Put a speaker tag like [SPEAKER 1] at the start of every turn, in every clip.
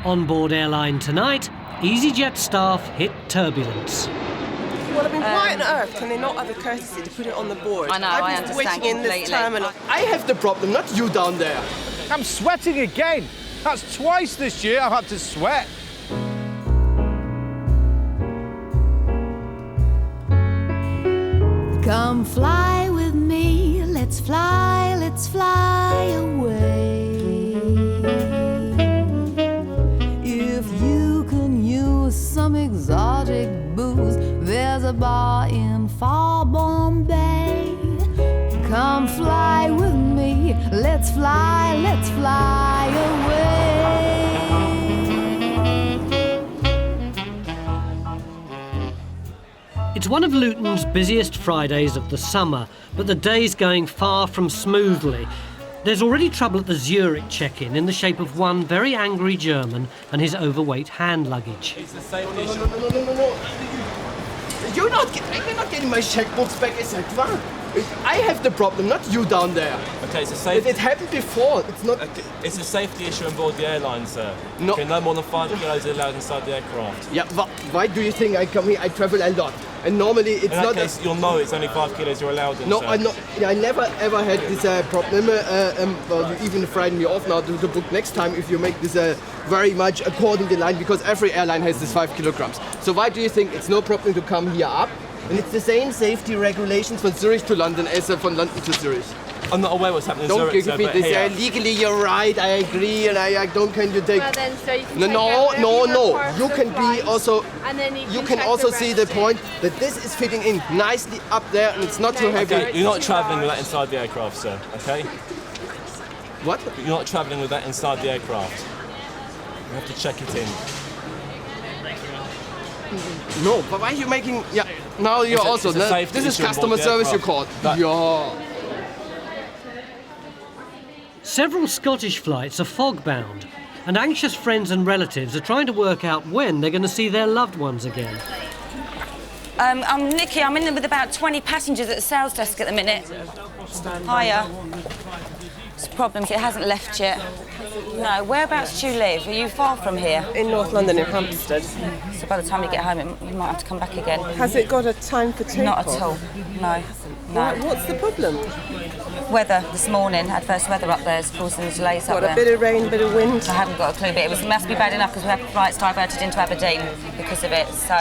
[SPEAKER 1] On board Airline tonight, easyJet staff hit turbulence.
[SPEAKER 2] Well, I mean, why on earth can they not have the courtesy to put it on the board?
[SPEAKER 3] I know, I understand
[SPEAKER 2] waiting in this
[SPEAKER 3] completely.
[SPEAKER 2] terminal.
[SPEAKER 4] I have the problem, not you down there.
[SPEAKER 5] I'm sweating again. That's twice this year I've had to sweat.
[SPEAKER 6] Come fly with me, let's fly away. If you can use some exotic booze, there's a bar in far Bombay. Come fly with me, let's fly away.
[SPEAKER 1] It's one of Luton's busiest Fridays of the summer, but the day's going far from smoothly. There's already trouble at the Zurich check-in in the shape of one very angry German and his overweight hand luggage.
[SPEAKER 4] No. You're not getting my checkbooks back, etc. I have the problem, not you down there.
[SPEAKER 7] Okay, it's a safety.
[SPEAKER 4] It happened before. It's not.
[SPEAKER 7] Okay, it's a safety issue on board the airline, sir.
[SPEAKER 4] No.
[SPEAKER 7] Okay, no more than 5 kilos are allowed inside the aircraft.
[SPEAKER 4] Yeah, why do you think I come here? I travel a lot, and normally it's
[SPEAKER 7] In that
[SPEAKER 4] not.
[SPEAKER 7] case, you'll know it's only 5 kilos you're allowed in,
[SPEAKER 4] No,
[SPEAKER 7] sir.
[SPEAKER 4] I never ever had this problem. Well, you even frighten me off now to book next time if you make this very much according to the line, because every airline has this 5 kilograms. So why do you think it's no problem to come here up? And it's the same safety regulations from Zurich to London as from London to Zurich.
[SPEAKER 7] I'm not aware what's happening in
[SPEAKER 4] Don't
[SPEAKER 7] Zurich,
[SPEAKER 4] give
[SPEAKER 7] sir,
[SPEAKER 4] me
[SPEAKER 7] but
[SPEAKER 4] this.
[SPEAKER 7] here.
[SPEAKER 4] Legally, you're right. I agree, and I don't. Can you take?
[SPEAKER 8] Well, then, so you can
[SPEAKER 4] No. You can be also.
[SPEAKER 8] And then
[SPEAKER 4] You can also see the point that this is fitting in nicely up there, and it's not too heavy.
[SPEAKER 7] Okay, you're not travelling with that inside the aircraft, sir, okay?
[SPEAKER 4] What?
[SPEAKER 7] You're not travelling with that inside the aircraft. You have to check it in.
[SPEAKER 4] No, but why are you making? Yeah. Now you're also.
[SPEAKER 7] it's a safety
[SPEAKER 4] This is
[SPEAKER 7] issue on
[SPEAKER 4] customer
[SPEAKER 7] board the
[SPEAKER 4] service. You
[SPEAKER 7] aircraft.
[SPEAKER 4] called. Yeah.
[SPEAKER 1] Several Scottish flights are fog-bound, and anxious friends and relatives are trying to work out when they're going to see their loved ones again.
[SPEAKER 3] I'm Nikki. I'm in with about 20 passengers at the sales desk at the minute. Hiya. It's a problem. It hasn't left yet. No, whereabouts do you live? Are you far from here?
[SPEAKER 2] In North London, in Hampstead.
[SPEAKER 3] So by the time you get home, you might have to come back again.
[SPEAKER 2] Has it got a time for takeoff?
[SPEAKER 3] Not at all. No.
[SPEAKER 2] What's the problem?
[SPEAKER 3] Weather this morning, adverse weather up there is causing the delays up
[SPEAKER 2] What,
[SPEAKER 3] there.
[SPEAKER 2] a bit of rain, a bit of wind?
[SPEAKER 3] I haven't got a clue, but it must be bad enough because we have flights diverted into Aberdeen because of it. So.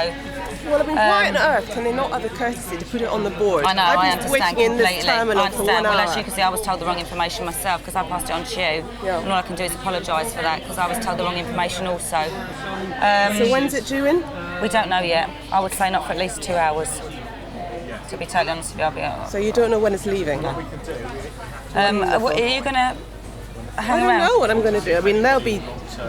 [SPEAKER 2] Well, I mean, why on earth can they not have the courtesy to put it on the board?
[SPEAKER 3] I know, I understand
[SPEAKER 2] waiting in this
[SPEAKER 3] completely.
[SPEAKER 2] terminal
[SPEAKER 3] I
[SPEAKER 2] for
[SPEAKER 3] understand.
[SPEAKER 2] 1
[SPEAKER 3] Well,
[SPEAKER 2] hour.
[SPEAKER 3] as you can see, I was told the wrong information myself because I passed it on to you.
[SPEAKER 2] Yeah.
[SPEAKER 3] And all I can do is apologise for that because I was told the wrong information also.
[SPEAKER 2] So when's it due in?
[SPEAKER 3] We don't know yet. I would say not for at least 2 hours. To be totally honest with you, I'll be honest.
[SPEAKER 2] So you don't know when it's leaving?
[SPEAKER 3] Are you going to hang
[SPEAKER 2] I don't
[SPEAKER 3] around?
[SPEAKER 2] know what I'm going to do. I mean, they'll be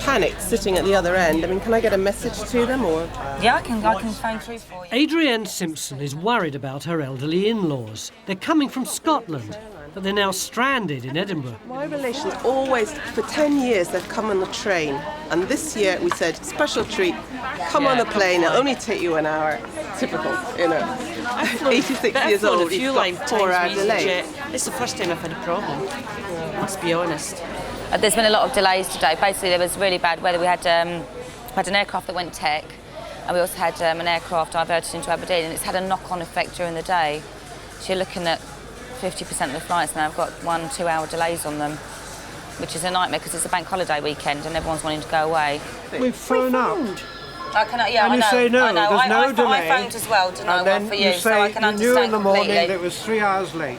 [SPEAKER 2] panicked sitting at the other end. I mean, can I get a message to them or?
[SPEAKER 3] Yeah, I can phone through for you.
[SPEAKER 1] Adrienne Simpson is worried about her elderly in-laws. They're coming from Scotland, but they're now stranded in Edinburgh.
[SPEAKER 2] My relations always, for 10 years, they've come on the train. And this year we said, special treat, come on the plane, it'll only take you an hour. Typical, you know. 86 years old, he's got 4 hour delay.
[SPEAKER 9] It's the first time I've had a problem, let's be honest.
[SPEAKER 3] There's been a lot of delays today. Basically, there was really bad weather. We had an aircraft that went tech, and we also had an aircraft diverted into Aberdeen, and it's had a knock-on effect during the day. So you're looking at 50% of the flights now have got 1-2 hour delays on them, which is a nightmare because it's a bank holiday weekend and everyone's wanting to go away.
[SPEAKER 5] We've phoned up.
[SPEAKER 3] Yeah,
[SPEAKER 5] And
[SPEAKER 3] I
[SPEAKER 5] you
[SPEAKER 3] know.
[SPEAKER 5] say no,
[SPEAKER 3] I know.
[SPEAKER 5] there's no delay.
[SPEAKER 3] I phoned as well to know
[SPEAKER 5] And then
[SPEAKER 3] one for you,
[SPEAKER 5] you
[SPEAKER 3] so I
[SPEAKER 5] say
[SPEAKER 3] can
[SPEAKER 5] you
[SPEAKER 3] understand
[SPEAKER 5] knew in the morning
[SPEAKER 3] completely.
[SPEAKER 5] that it was 3 hours late.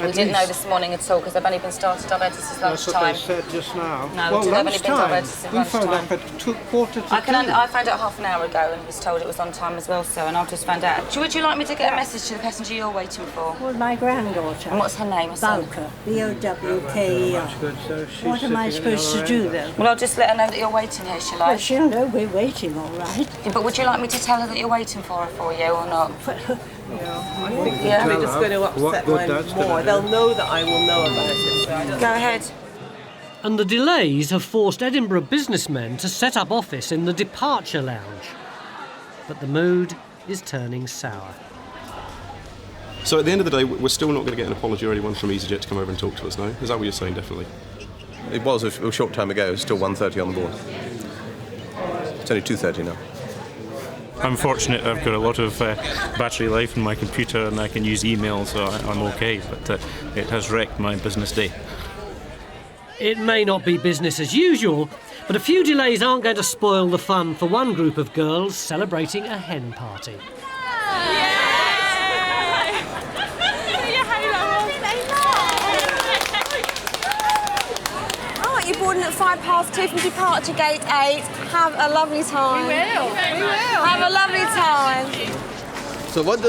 [SPEAKER 3] We didn't know this morning at all because they've only been started diverted since
[SPEAKER 5] That's what
[SPEAKER 3] lunchtime.
[SPEAKER 5] they said just now.
[SPEAKER 3] No,
[SPEAKER 5] well,
[SPEAKER 3] they've only been
[SPEAKER 5] lunchtime.
[SPEAKER 3] diverted since
[SPEAKER 5] We phoned up
[SPEAKER 3] lunchtime.
[SPEAKER 5] at quarter to
[SPEAKER 3] I
[SPEAKER 5] 2.
[SPEAKER 3] found out half an hour ago and was told it was on time as well, so, and I've just found out. Would you like me to get a message to the passenger you're waiting for?
[SPEAKER 9] Well, my granddaughter.
[SPEAKER 3] And what's her name?
[SPEAKER 9] Bowker, B-O-W-K-E-R.
[SPEAKER 5] That's good. So she's
[SPEAKER 9] What am I
[SPEAKER 5] sitting at the
[SPEAKER 9] supposed to
[SPEAKER 5] other
[SPEAKER 9] do
[SPEAKER 5] end.
[SPEAKER 9] then?
[SPEAKER 3] Well, I'll just let her know that you're waiting here, shall I?
[SPEAKER 9] Well, she'll know we're waiting, all right.
[SPEAKER 3] Yeah, but would you like me to tell her that you're waiting for her for you or not?
[SPEAKER 2] I think
[SPEAKER 3] Yeah.
[SPEAKER 2] they're just going to
[SPEAKER 5] What
[SPEAKER 2] upset
[SPEAKER 5] good
[SPEAKER 2] mine
[SPEAKER 5] that's gonna
[SPEAKER 2] more.
[SPEAKER 5] do.
[SPEAKER 2] They'll know that I will know about it. So I don't
[SPEAKER 3] Go ahead.
[SPEAKER 1] And the delays have forced Edinburgh businessmen to set up office in the departure lounge. But the mood is turning sour.
[SPEAKER 10] So at the end of the day, we're still not going to get an apology or anyone from easyJet to come over and talk to us, no? Is that what you're saying, definitely?
[SPEAKER 11] It was a short time ago. It's still 1:30 on the board.
[SPEAKER 10] It's only 2:30 now.
[SPEAKER 8] I'm fortunate I've got a lot of battery life in my computer and I can use email, so I'm okay, but it has wrecked my business day.
[SPEAKER 1] It may not be business as usual, but a few delays aren't going to spoil the fun for one group of girls celebrating a hen party.
[SPEAKER 11] You're boarding at 2:05 from departure gate 8. Have a lovely time. We will. Have a lovely time.
[SPEAKER 4] So what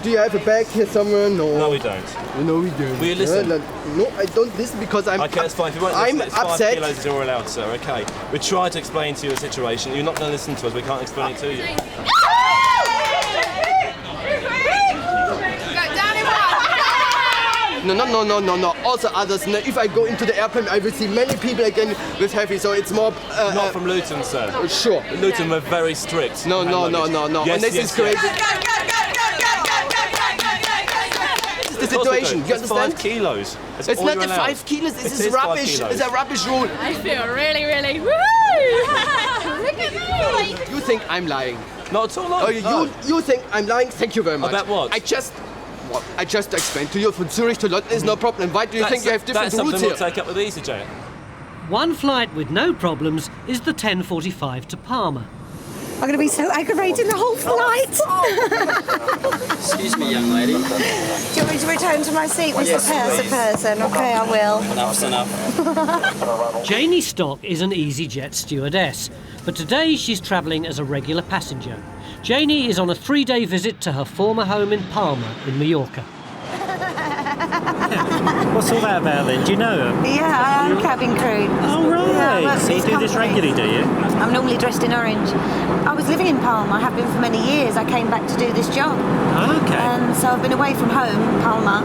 [SPEAKER 4] do you have a bag here somewhere?
[SPEAKER 7] No, we don't.
[SPEAKER 4] No, we don't.
[SPEAKER 7] Will you listen?
[SPEAKER 4] No, I don't listen because I'm.
[SPEAKER 7] Okay, that's fine. If you won't
[SPEAKER 4] I'm
[SPEAKER 7] listen, it's
[SPEAKER 4] upset.
[SPEAKER 7] 5 kilos is all allowed, sir. Okay. We try to explain to you the situation. You're not going to listen to us. We can't explain it to you.
[SPEAKER 4] No. Also others. If I go into the airplane, I will see many people again with heavy. So it's more.
[SPEAKER 7] Not from Luton, sir.
[SPEAKER 4] Sure.
[SPEAKER 7] Luton were very strict.
[SPEAKER 4] No.
[SPEAKER 7] Yes,
[SPEAKER 4] And this is crazy. This is the situation. You understand?
[SPEAKER 7] 5 kilos. That's
[SPEAKER 4] It's
[SPEAKER 7] all
[SPEAKER 4] not
[SPEAKER 7] you're
[SPEAKER 4] the
[SPEAKER 7] allowed.
[SPEAKER 4] 5 kilos. This
[SPEAKER 7] It
[SPEAKER 4] is
[SPEAKER 7] is 5
[SPEAKER 4] rubbish.
[SPEAKER 7] kilos.
[SPEAKER 4] It's a rubbish rule.
[SPEAKER 11] I feel really, really woohoo! Look at me!
[SPEAKER 4] You think I'm lying?
[SPEAKER 7] Not at all. No.
[SPEAKER 4] Oh, you think I'm lying? Thank you very much.
[SPEAKER 7] About what?
[SPEAKER 4] I just explained to you from Zurich to London is no problem. Why do you think you have different
[SPEAKER 7] that's
[SPEAKER 4] rules
[SPEAKER 7] something
[SPEAKER 4] here?
[SPEAKER 7] we'll take up with easyJet.
[SPEAKER 1] One flight with no problems is the 10:45 to Palma.
[SPEAKER 11] I'm going to be so aggravating the whole flight.
[SPEAKER 12] Excuse me, young lady.
[SPEAKER 11] Do you want me to return to my seat, Mr. Person? Okay, I will.
[SPEAKER 12] Enough's enough.
[SPEAKER 1] Janie Stock is an easyJet stewardess, but today she's travelling as a regular passenger. Janie is on a 3-day visit to her former home in Palma in Mallorca.
[SPEAKER 13] What's all that about then? Do you know her?
[SPEAKER 11] Yeah, I am cabin crew.
[SPEAKER 13] Oh, right.
[SPEAKER 11] Yeah,
[SPEAKER 13] So you do this regularly, do you?
[SPEAKER 11] I'm normally dressed in orange. I was living in Palma. I have been for many years. I came back to do this job.
[SPEAKER 13] Okay.
[SPEAKER 11] And so I've been away from home, Palma,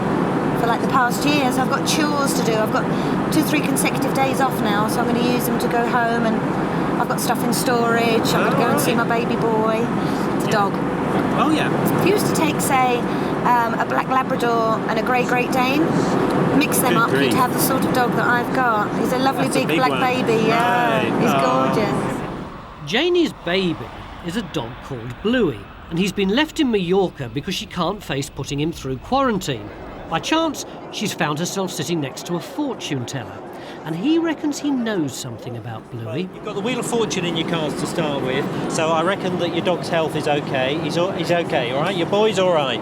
[SPEAKER 11] for like the past year. So I've got chores to do. I've got 2-3 consecutive days off now, so I'm going to use them to go home, and I've got stuff in storage. I'm going to go and see my baby boy, the dog.
[SPEAKER 13] Oh, yeah.
[SPEAKER 11] If you used to take, say, a black Labrador and a grey Great Dane, mix them up, you'd have the sort of dog that I've got. He's a lovely big black baby, yeah.
[SPEAKER 13] Right.
[SPEAKER 11] He's gorgeous.
[SPEAKER 1] Janie's baby is a dog called Bluey, and he's been left in Mallorca because she can't face putting him through quarantine. By chance, she's found herself sitting next to a fortune teller, and he reckons he knows something about Bluey.
[SPEAKER 13] You've got the Wheel of Fortune in your cards to start with, so I reckon that your dog's health is okay. He's okay, all right? Your boy's all right.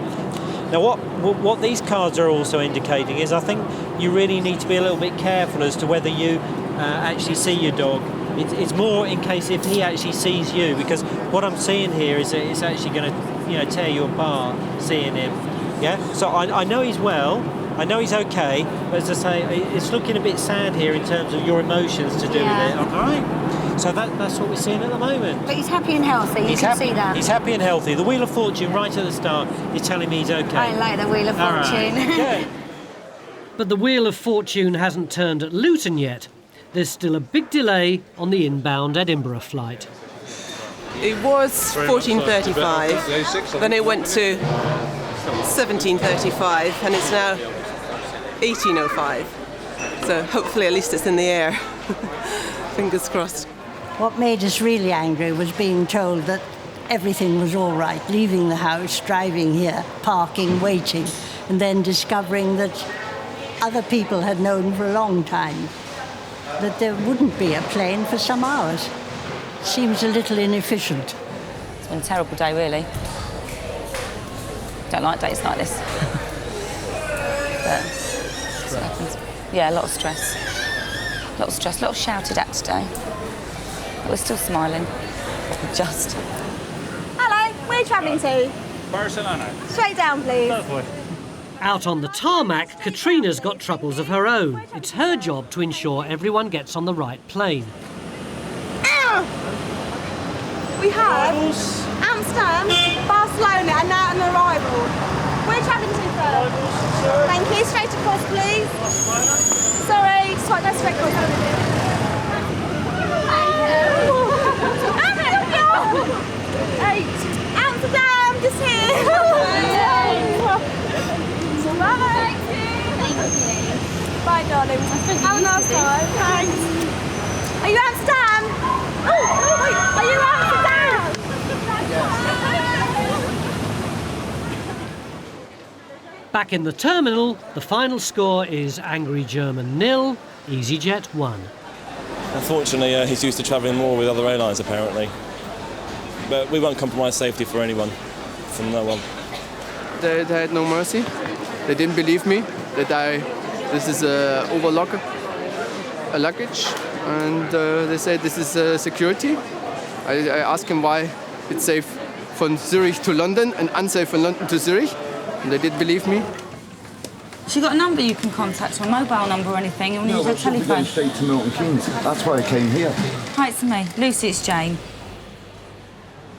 [SPEAKER 13] Now, what these cards are also indicating is I think you really need to be a little bit careful as to whether you actually see your dog. It's more in case if he actually sees you, because what I'm seeing here is that it's actually going to, tear you apart, seeing him. Yeah. So I know he's well. I know he's okay, but as I say, it's looking a bit sad here in terms of your emotions to do with it. All right. So that's what we're seeing at the moment.
[SPEAKER 11] But he's happy and healthy, you can see that.
[SPEAKER 13] He's happy and healthy. The Wheel of Fortune right at the start is telling me he's okay.
[SPEAKER 11] I like the Wheel of Fortune.
[SPEAKER 13] Right.
[SPEAKER 1] But the Wheel of Fortune hasn't turned at Luton yet. There's still a big delay on the inbound Edinburgh flight.
[SPEAKER 2] It was 14:35, then it went to 17:35, and it's now 18:05. So hopefully at least it's in the air. Fingers crossed.
[SPEAKER 14] What made us really angry was being told that everything was all right, leaving the house, driving here, parking, waiting, and then discovering that other people had known for a long time that there wouldn't be a plane for some hours. Seems a little inefficient.
[SPEAKER 3] It's been a terrible day, really. Don't like days like this. But it happens. Yeah, a lot of stress. A lot of stress, a lot of shouted at today. But we're still smiling. Just.
[SPEAKER 11] Hello, where are you travelling to?
[SPEAKER 13] Barcelona.
[SPEAKER 11] Straight down, please.
[SPEAKER 1] Out on the tarmac, Katrina's got troubles of her own. It's her job to ensure everyone gets on the right plane.
[SPEAKER 11] We have Amsterdam, Barcelona, and now an arrival. Where are you travelling to first? Thank you. Straight across, please. Sorry, just like that straight across. Amsterdam, just here. Bye. Bye, darling. Have a nice time. Thanks. Are you Amsterdam? Oh, wait. Are you Amsterdam?
[SPEAKER 1] Back in the terminal, the final score is Angry German 0, easyJet 1.
[SPEAKER 7] Unfortunately, he's used to travelling more with other airlines, apparently. But we won't compromise safety for anyone, from no one.
[SPEAKER 4] They had no mercy. They didn't believe me that this is a luggage, and they said this is security. I asked him why it's safe from Zurich to London and unsafe from London to Zurich, and they did believe me.
[SPEAKER 3] Has she got a number you can contact, or a mobile number or anything? Or
[SPEAKER 15] No,
[SPEAKER 3] need a
[SPEAKER 15] but she'll be
[SPEAKER 3] telephone?
[SPEAKER 15] going straight to Milton Keynes. That's why I came here.
[SPEAKER 3] Hi, it's me. Lucy, it's Jane.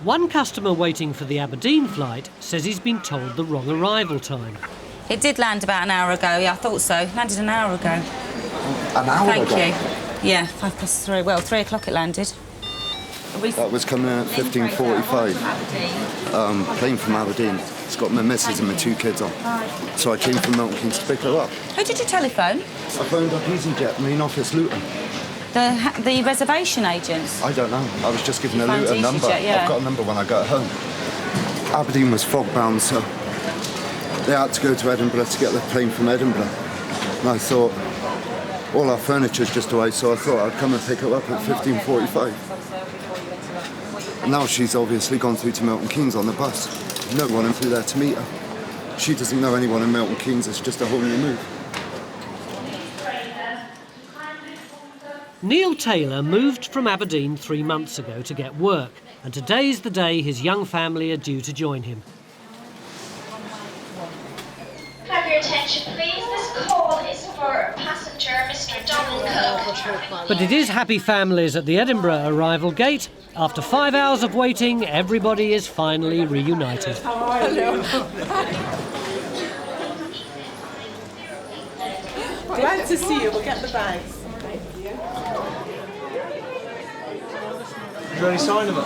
[SPEAKER 1] One customer waiting for the Aberdeen flight says he's been told the wrong arrival time.
[SPEAKER 3] It did land about an hour ago. Yeah, I thought so. Landed an hour ago.
[SPEAKER 15] An hour ago?
[SPEAKER 3] Thank you. Yeah, 3:05. Well, 3 o'clock it landed.
[SPEAKER 15] That was coming in at 15:45. Plane from Aberdeen. It's got my missus and my 2 kids on. So I came from Milton Keynes to pick her up.
[SPEAKER 3] Who did you telephone?
[SPEAKER 15] I phoned up easyJet, main office, Luton.
[SPEAKER 3] The reservation agents?
[SPEAKER 15] I don't know. I was just given a
[SPEAKER 3] Phoned
[SPEAKER 15] Luton number.
[SPEAKER 3] easyJet, yeah.
[SPEAKER 15] I've got a number when I got home. Aberdeen was fog-bound, so they had to go to Edinburgh to get the plane from Edinburgh. And I thought, all our furniture's just away, so I thought I'd come and pick her up at 15:45. And now she's obviously gone through to Milton Keynes on the bus. No one through there to meet her. She doesn't know anyone in Milton Keynes. It's just a whole new move.
[SPEAKER 1] Neil Taylor moved from Aberdeen 3 months ago to get work, and today's the day his young family are due to join him.
[SPEAKER 16] Have your attention, please. This call is for passenger Mr. Donald Cook.
[SPEAKER 1] But it is happy families at the Edinburgh arrival gate. After 5 hours of waiting, everybody is finally reunited.
[SPEAKER 2] Glad to see you. We'll get the bags.
[SPEAKER 7] Is there any sign of it?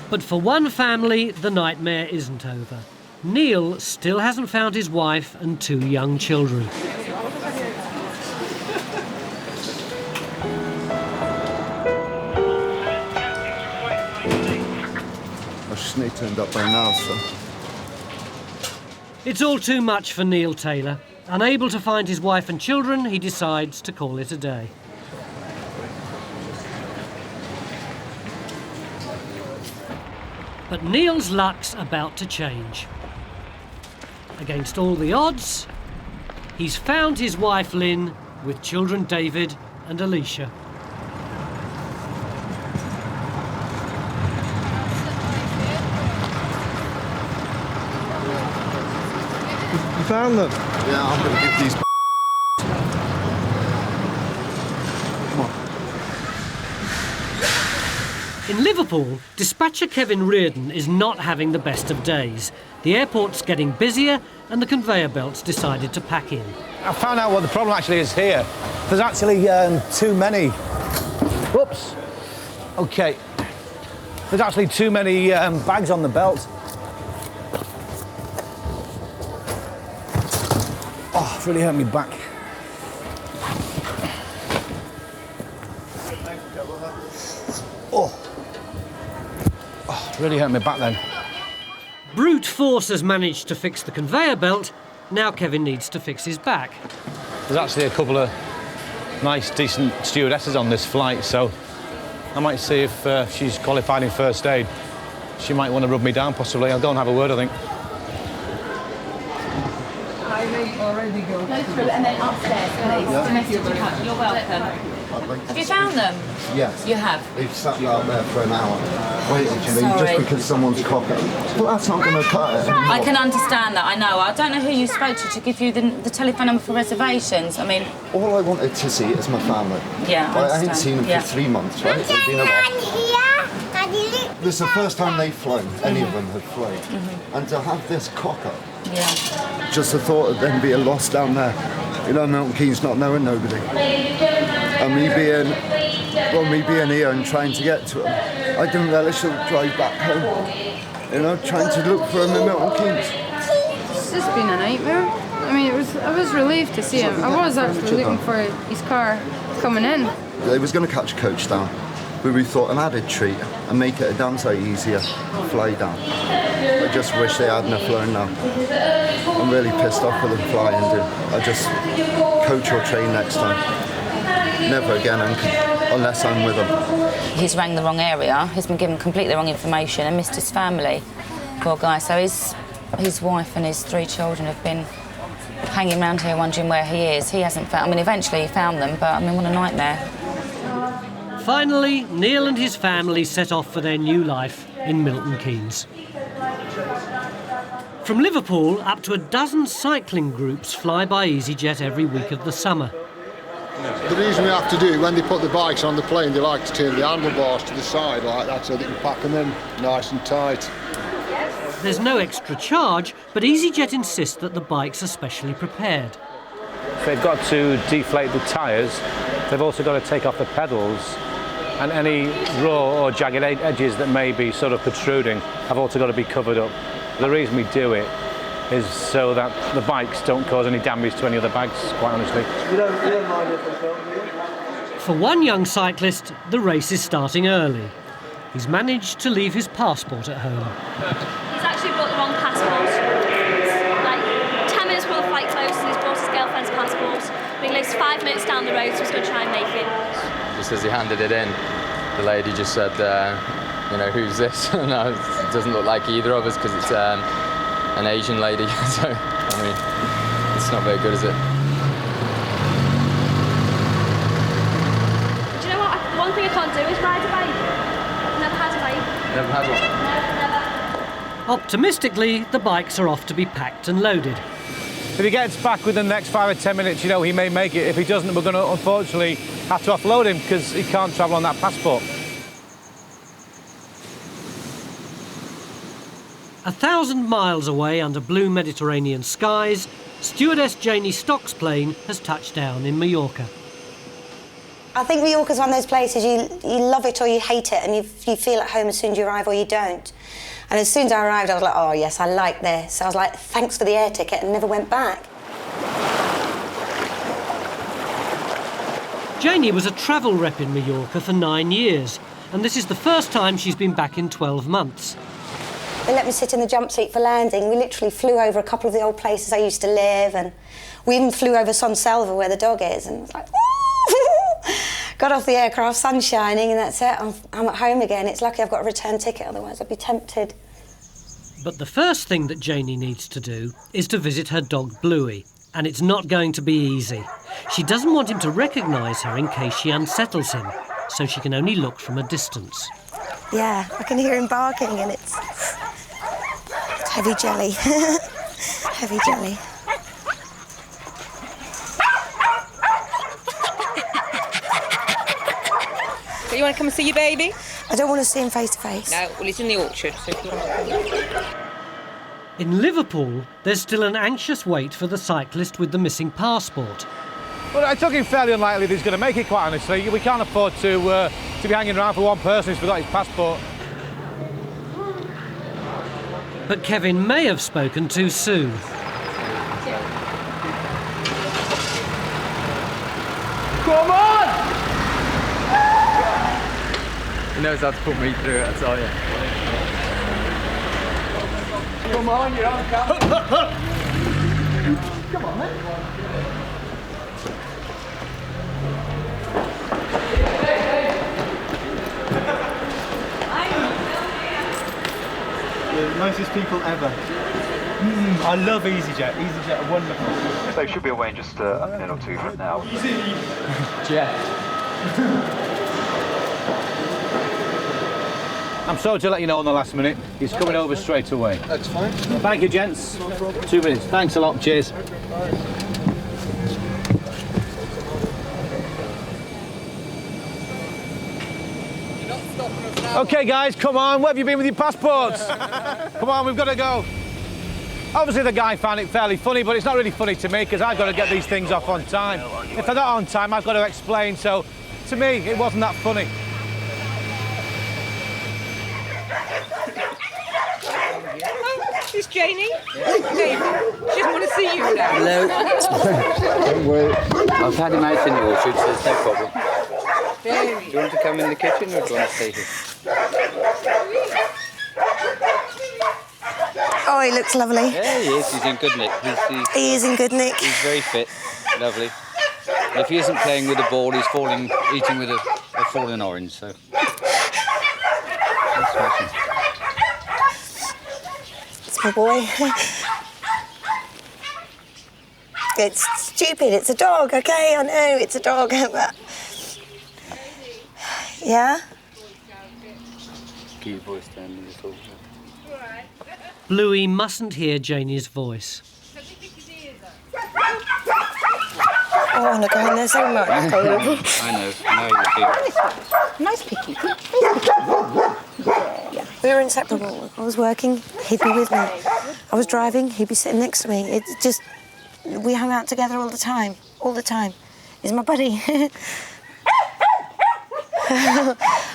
[SPEAKER 1] But for one family, the nightmare isn't over. Neil still hasn't found his wife and 2 young children.
[SPEAKER 15] I shouldn't have turned up by now, so...
[SPEAKER 1] It's all too much for Neil Taylor. Unable to find his wife and children, he decides to call it a day. But Neil's luck's about to change. Against all the odds, he's found his wife Lynn with children David and Alicia.
[SPEAKER 5] You found them?
[SPEAKER 15] Yeah, I'm going to give these...
[SPEAKER 1] In Liverpool, dispatcher Kevin Reardon is not having the best of days. The airport's getting busier and the conveyor belt's decided to pack in.
[SPEAKER 5] I found out what the problem actually is here. There's actually too many... Whoops. OK. There's actually too many bags on the belt. Oh, it's really hurt me back. Really hurt me back then.
[SPEAKER 1] Brute force has managed to fix the conveyor belt. Now Kevin needs to fix his back.
[SPEAKER 5] There's actually a couple of nice, decent stewardesses on this flight, so I might see if she's qualified in first aid. She might want to rub me down, possibly. I'll go and have a word, I think.
[SPEAKER 17] I may already go through and then upstairs, please.
[SPEAKER 15] Yeah.
[SPEAKER 17] Domestic. You're welcome.
[SPEAKER 3] Have you found them?
[SPEAKER 15] Yes.
[SPEAKER 3] You have?
[SPEAKER 15] They've sat out there for an hour, waiting to leave,
[SPEAKER 3] Sorry.
[SPEAKER 15] just because someone's cocked it. But that's not going to cut it anymore.
[SPEAKER 3] I can understand that, I know. I don't know who you spoke to give you the telephone number for reservations. I mean...
[SPEAKER 15] All I wanted to see is my family.
[SPEAKER 3] Yeah, I
[SPEAKER 15] I ain't
[SPEAKER 3] understand.
[SPEAKER 15] seen them
[SPEAKER 3] Yeah.
[SPEAKER 15] for 3 months, right? They've been away. This is the first time they've flown. Any of them have flown. And to have this cock-up, just the thought of them being lost down there. You know, Milton Keynes not knowing nobody. And me being here and trying to get to them, I didn't relish the drive back home. You know, trying to look for him in Milton Keynes.
[SPEAKER 17] It's just been a nightmare. I mean, I was relieved to see him. I was actually looking for his car coming in.
[SPEAKER 15] They was going to catch a coach down. but we thought an added treat and make it a damn sight easier to fly down. I just wish they hadn't have flown now. I'm really pissed off with them flying, dude. I just coach or train next time. Never again, unless I'm with them.
[SPEAKER 3] He's rang the wrong area, he's been given completely wrong information and missed his family. Poor guy. So his wife and his 3 children have been hanging around here wondering where he is. He hasn't found, I mean, eventually he found them, but I mean, what a nightmare.
[SPEAKER 1] Finally, Neil and his family set off for their new life in Milton Keynes. From Liverpool, up to a dozen cycling groups fly by easyJet every week of the summer.
[SPEAKER 18] The reason we have to do it, when they put the bikes on the plane, they like to turn the handlebars to the side like that so they can pack them in nice and tight.
[SPEAKER 1] There's no extra charge, but easyJet insists that the bikes are specially prepared.
[SPEAKER 5] They've got to deflate the tyres, they've also got to take off the pedals, and any raw or jagged edges that may be sort of protruding have also got to be covered up. The reason we do it is so that the bikes don't cause any damage to any other bags, quite honestly.
[SPEAKER 19] You don't mind if they don't.
[SPEAKER 1] For one young cyclist, the race is starting early. He's managed to leave his passport at home.
[SPEAKER 20] He's actually brought the wrong passport. Like 10 minutes before the flight closed, and he's brought his girlfriend's passport. But he lives 5 minutes down the road, so he's going to try and make it.
[SPEAKER 21] Just as he handed it in, the lady just said, you know, who's this? No, it doesn't look like either of us because it's an Asian lady. So, I mean, it's not very good, is it?
[SPEAKER 20] Do you know what? One thing I can't do is ride a bike. I've never had a bike.
[SPEAKER 21] Never had one?
[SPEAKER 20] Never.
[SPEAKER 1] Optimistically, the bikes are off to be packed and loaded.
[SPEAKER 5] If he gets back within the next 5 or 10 minutes, you know, he may make it. If he doesn't, we're going to, unfortunately, have to offload him because he can't travel on that passport.
[SPEAKER 1] 1,000 miles away under blue Mediterranean skies, Stewardess Janie Stock's plane has touched down in Mallorca.
[SPEAKER 11] I think Mallorca's one of those places you love it or you hate it, and you feel at home as soon as you arrive or you don't. And as soon as I arrived, I was like, oh yes, I like this. I was like, thanks for the air ticket, and never went back.
[SPEAKER 1] Janie was a travel rep in Mallorca for 9 years, and this is the first time she's been back in 12 months.
[SPEAKER 11] They let me sit in the jump seat for landing. We literally flew over a couple of the old places I used to live, and we even flew over Son Selva, where the dog is, and it was like, woo! Got off the aircraft, sun shining, and that's it. I'm at home again. It's lucky I've got a return ticket, otherwise I'd be tempted.
[SPEAKER 1] But the first thing that Janie needs to do is to visit her dog Bluey, and it's not going to be easy. She doesn't want him to recognise her in case she unsettles him, so she can only look from a distance.
[SPEAKER 11] Yeah, I can hear him barking, and it's heavy jelly. Heavy jelly.
[SPEAKER 22] So you want to come and see your baby?
[SPEAKER 11] I don't want to see him face to face.
[SPEAKER 22] No, well, he's in the orchard. So if you want to...
[SPEAKER 1] In Liverpool, there's still an anxious wait for the cyclist with the missing passport.
[SPEAKER 5] Well, it's looking fairly unlikely that he's going to make it, quite honestly. We can't afford to be hanging around for one person who's forgot his passport.
[SPEAKER 1] But Kevin may have spoken too soon.
[SPEAKER 22] Come on!
[SPEAKER 21] He knows how to put me through it, I tell you.
[SPEAKER 22] Come on, you're on camera. Come on, mate.
[SPEAKER 19] The nicest people ever. I love easyJet. easyJet are wonderful.
[SPEAKER 23] So should be away in just a minute or two from now.
[SPEAKER 19] Jet.
[SPEAKER 5] I'm sorry to let you know on the last minute. He's coming over straight away.
[SPEAKER 18] That's fine.
[SPEAKER 5] Thank you, gents.
[SPEAKER 18] No problem.
[SPEAKER 5] 2 minutes. Thanks a lot. Cheers. OK, guys, come on. Where have you been with your passports? Come on, we've got to go. Obviously, the guy found it fairly funny, but it's not really funny to me because I've got to get these things off on time. If they're not on time, I've got to explain. So, to me, it wasn't that funny.
[SPEAKER 22] It's Janie. Hey, she doesn't want to see you now.
[SPEAKER 21] Hello.
[SPEAKER 18] Don't worry.
[SPEAKER 23] I've had him out in the orchard, so there's no problem.
[SPEAKER 12] Do you want to come in the kitchen or do you want to stay here?
[SPEAKER 11] Oh, he looks lovely.
[SPEAKER 12] Yeah, he is. He's in good nick.
[SPEAKER 11] He is in good nick.
[SPEAKER 12] He's very fit. Lovely. If he isn't playing with the ball, he's eating with a fallen orange. So. That's smashing.
[SPEAKER 11] It's my boy. It's stupid. It's a dog. Okay, I know it's a dog, but yeah.
[SPEAKER 12] Keep your voice down when you talk.
[SPEAKER 1] Bluey mustn't hear Janie's voice.
[SPEAKER 11] I want to go in there so much.
[SPEAKER 12] I know how you feel.
[SPEAKER 11] Nice picky. We were inseparable. I was working, he'd be with me. I was driving, he'd be sitting next to me. It's just, we hung out together all the time. He's my buddy.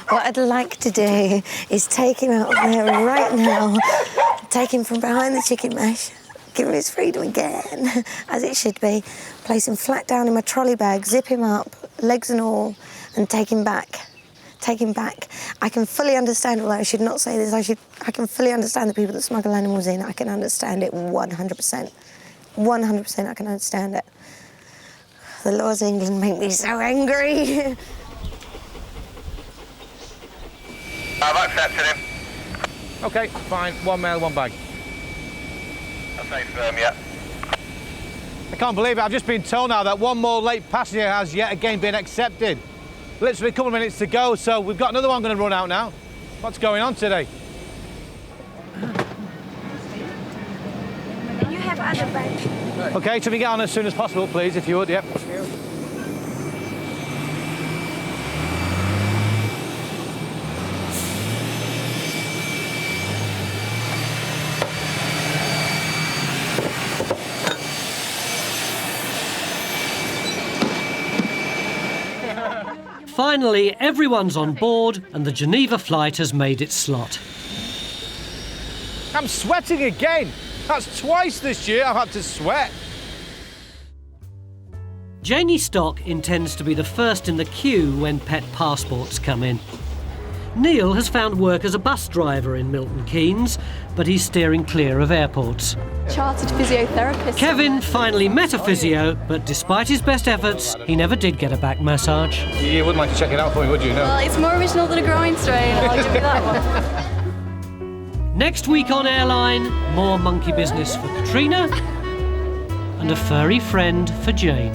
[SPEAKER 11] What I'd like to do is take him out there right now, take him from behind the chicken mash, give him his freedom again, as it should be, place him flat down in my trolley bag, zip him up, legs and all, and take him back. Take him back. I can fully understand, although I should not say this, I can fully understand the people that smuggle animals in. I can understand it 100%. 100% I can understand it. The laws of England make me so angry.
[SPEAKER 23] I've accepted him.
[SPEAKER 5] Okay, fine. One mail, one bag.
[SPEAKER 23] That's safe firm, yeah.
[SPEAKER 5] I can't believe it. I've just been told now that one more late passenger has yet again been accepted. Literally a couple of minutes to go, so we've got another one going to run out now. What's going on today?
[SPEAKER 11] You have other bags.
[SPEAKER 5] Okay, so we get on as soon as possible, please, if you would, yep.
[SPEAKER 1] Finally, everyone's on board and the Geneva flight has made its slot.
[SPEAKER 5] I'm sweating again. That's twice this year I've had to sweat.
[SPEAKER 1] Janie Stock intends to be the first in the queue when pet passports come in. Neil has found work as a bus driver in Milton Keynes, but he's steering clear of airports.
[SPEAKER 6] Chartered physiotherapist.
[SPEAKER 1] Kevin finally met a physio, but despite his best efforts, he never did get a back massage.
[SPEAKER 5] You wouldn't like to check it out for me, would you? No.
[SPEAKER 6] Well, it's more original than a groin strain, I'll give you that one.
[SPEAKER 1] Next week on Airline, more monkey business for Katrina and a furry friend for Jane.